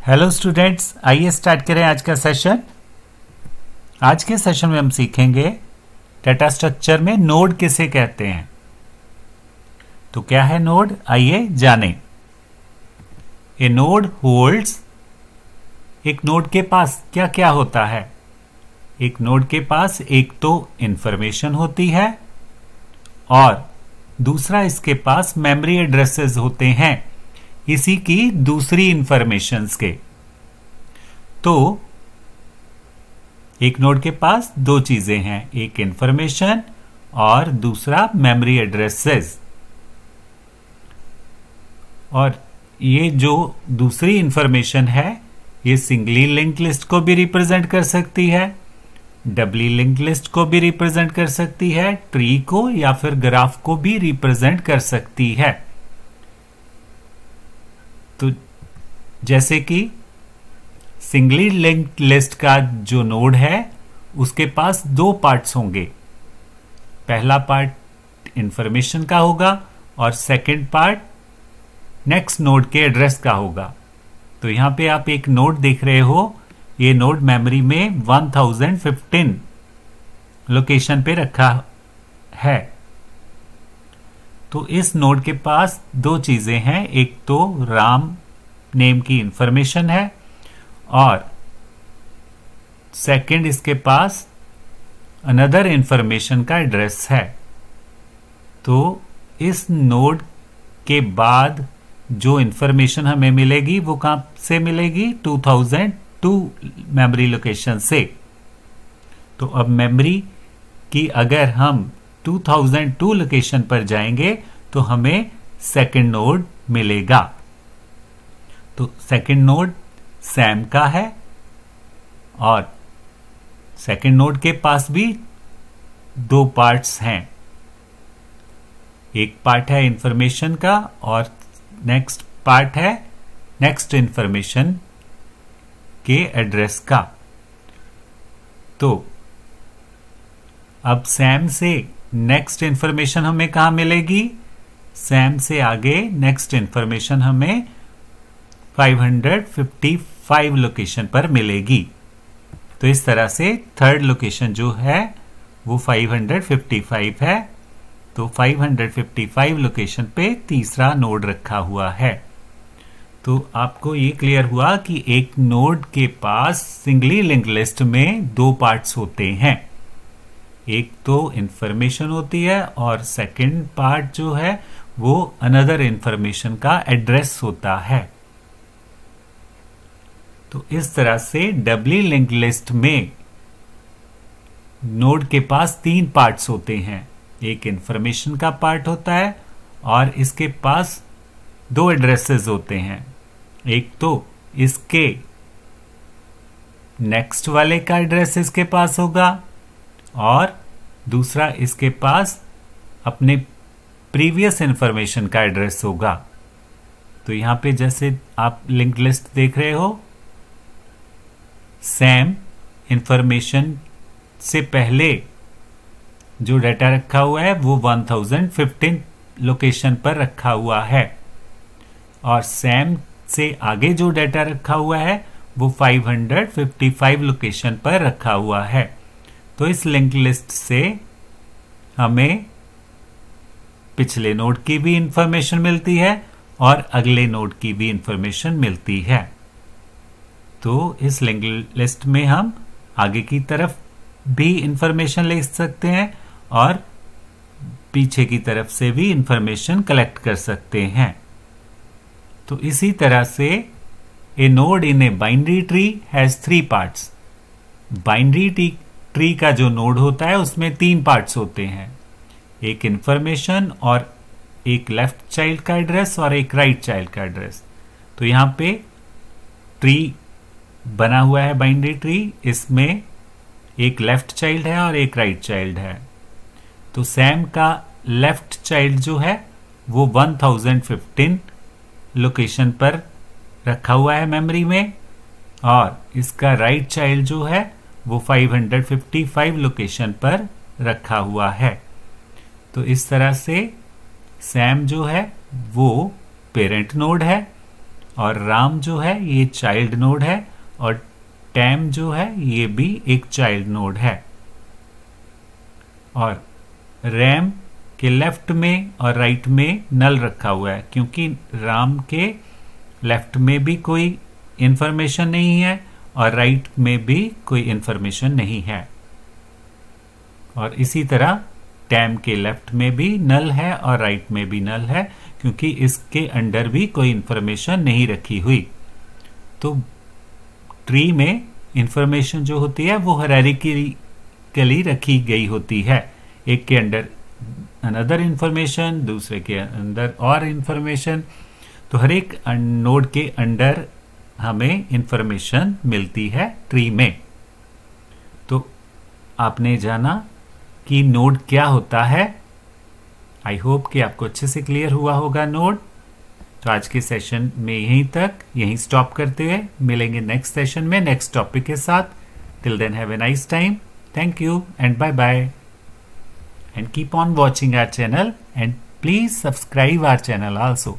Hello students, आइए start करें आज का सेशन। आज के सेशन में हम सीखेंगे डाटा स्ट्रक्चर में नोड किसे कहते हैं। तो क्या है नोड, आइए जानें। ए नोड होल्ड्स, एक नोड के पास क्या क्या होता है। एक नोड के पास एक तो इंफॉर्मेशन होती है और दूसरा इसके पास मेमोरी एड्रेसेस होते हैं इसी की दूसरी इंफॉर्मेशंस के। तो एक नोड के पास दो चीजें हैं, एक इंफॉर्मेशन और दूसरा मेमोरी एड्रेसेस। और ये जो दूसरी इंफॉर्मेशन है ये सिंगली लिंक्ड लिस्ट को भी रिप्रेजेंट कर सकती है, डबली लिंक्ड लिस्ट को भी रिप्रेजेंट कर सकती है, ट्री को या फिर ग्राफ को भी रिप्रेजेंट कर सकती है। तो जैसे कि सिंगली लिंक्ड लिस्ट का जो नोड है उसके पास दो पार्ट्स होंगे। पहला पार्ट इंफॉर्मेशन का होगा और सेकंड पार्ट नेक्स्ट नोड के एड्रेस का होगा। तो यहां पे आप एक नोड देख रहे हो, ये नोड मेमोरी में 1015 लोकेशन पे रखा है। तो इस नोड के पास दो चीजें हैं, एक तो राम नेम की इंफॉर्मेशन है और सेकंड इसके पास अनदर इंफॉर्मेशन का एड्रेस है। तो इस नोड के बाद जो इंफॉर्मेशन हमें मिलेगी वो कहां से मिलेगी, 2002 मेमोरी लोकेशन से। तो अब मेमोरी की अगर हम 2002 लोकेशन पर जाएंगे तो हमें सेकंड नोड मिलेगा। तो सेकंड नोड सैम का है और सेकंड नोड के पास भी दो पार्ट्स हैं, एक पार्ट है इंफॉर्मेशन का और नेक्स्ट पार्ट है नेक्स्ट इंफॉर्मेशन के एड्रेस का। तो अब सैम से नेक्स्ट इंफॉर्मेशन हमें कहां मिलेगी, सैम से आगे नेक्स्ट इंफॉर्मेशन हमें 555 लोकेशन पर मिलेगी। तो इस तरह से थर्ड लोकेशन जो है वो 555 है। तो 555 लोकेशन पे तीसरा नोड रखा हुआ है। तो आपको ये क्लियर हुआ कि एक नोड के पास सिंगली लिंक्ड लिस्ट में दो पार्ट्स होते हैं, एक तो इंफॉर्मेशन होती है और सेकंड पार्ट जो है वो अनदर इंफॉर्मेशन का एड्रेस होता है। तो इस तरह से डबली लिंक्ड लिस्ट में नोड के पास तीन पार्ट्स होते हैं, एक इंफॉर्मेशन का पार्ट होता है और इसके पास दो एड्रेसेस होते हैं, एक तो इसके नेक्स्ट वाले का एड्रेस इसके पास होगा और दूसरा इसके पास अपने प्रीवियस इंफॉर्मेशन का एड्रेस होगा। तो यहां पे जैसे आप लिंक्ड लिस्ट देख रहे हो, सैम इंफॉर्मेशन से पहले जो डाटा रखा हुआ है वो 1015 लोकेशन पर रखा हुआ है और सैम से आगे जो डाटा रखा हुआ है वो 555 लोकेशन पर रखा हुआ है। तो इस लिंक लिस्ट से हमें पिछले नोड की भी इंफॉर्मेशन मिलती है और अगले नोड की भी इंफॉर्मेशन मिलती है। तो इस लिंक लिस्ट में हम आगे की तरफ भी इंफॉर्मेशन ले सकते हैं और पीछे की तरफ से भी इंफॉर्मेशन कलेक्ट कर सकते हैं। तो इसी तरह से a node in a binary tree has 3 parts. Binary tree का जो नोड होता है उसमें 3 पार्ट्स होते हैं, एक इंफॉर्मेशन और एक लेफ्ट चाइल्ड का एड्रेस और एक राइट चाइल्ड का एड्रेस। तो यहां पे ट्री बना हुआ है बाइनरी ट्री, इसमें एक लेफ्ट चाइल्ड है और एक राइट चाइल्ड है। तो सैम का लेफ्ट चाइल्ड जो है वो 1015 लोकेशन पर रखा हुआ है मेमोरी में और इसका राइट चाइल्ड जो है वो 555 लोकेशन पर रखा हुआ है। तो इस तरह से सैम जो है वो पेरेंट नोड है और राम जो है ये चाइल्ड नोड है और टैम जो है ये भी एक चाइल्ड नोड है। और रैम के लेफ्ट में और राइट में नल रखा हुआ है क्योंकि राम के लेफ्ट में भी कोई इंफॉर्मेशन नहीं है और राइट में भी कोई इंफॉर्मेशन नहीं है। और इसी तरह टैम के लेफ्ट में भी नल है और राइट में भी नल है क्योंकि इसके अंडर भी कोई इंफॉर्मेशन नहीं रखी हुई। तो ट्री में इंफॉर्मेशन जो होती है वो हायरार्किकली रखी गई होती है, एक के अंडर अनदर इंफॉर्मेशन, दूसरे के अंदर और इंफॉर्मेशन। तो हर एक नोड के अंडर हमें इंफॉर्मेशन मिलती है ट्री में। तो आपने जाना कि नोड क्या होता है। आई होप कि आपको अच्छे से क्लियर हुआ होगा नोड। तो आज के सेशन में यहीं स्टॉप करते हुए मिलेंगे नेक्स्ट सेशन में नेक्स्ट टॉपिक के साथ। Till then have a nice time. Thank you and bye bye and keep on watching our channel and please subscribe our channel also.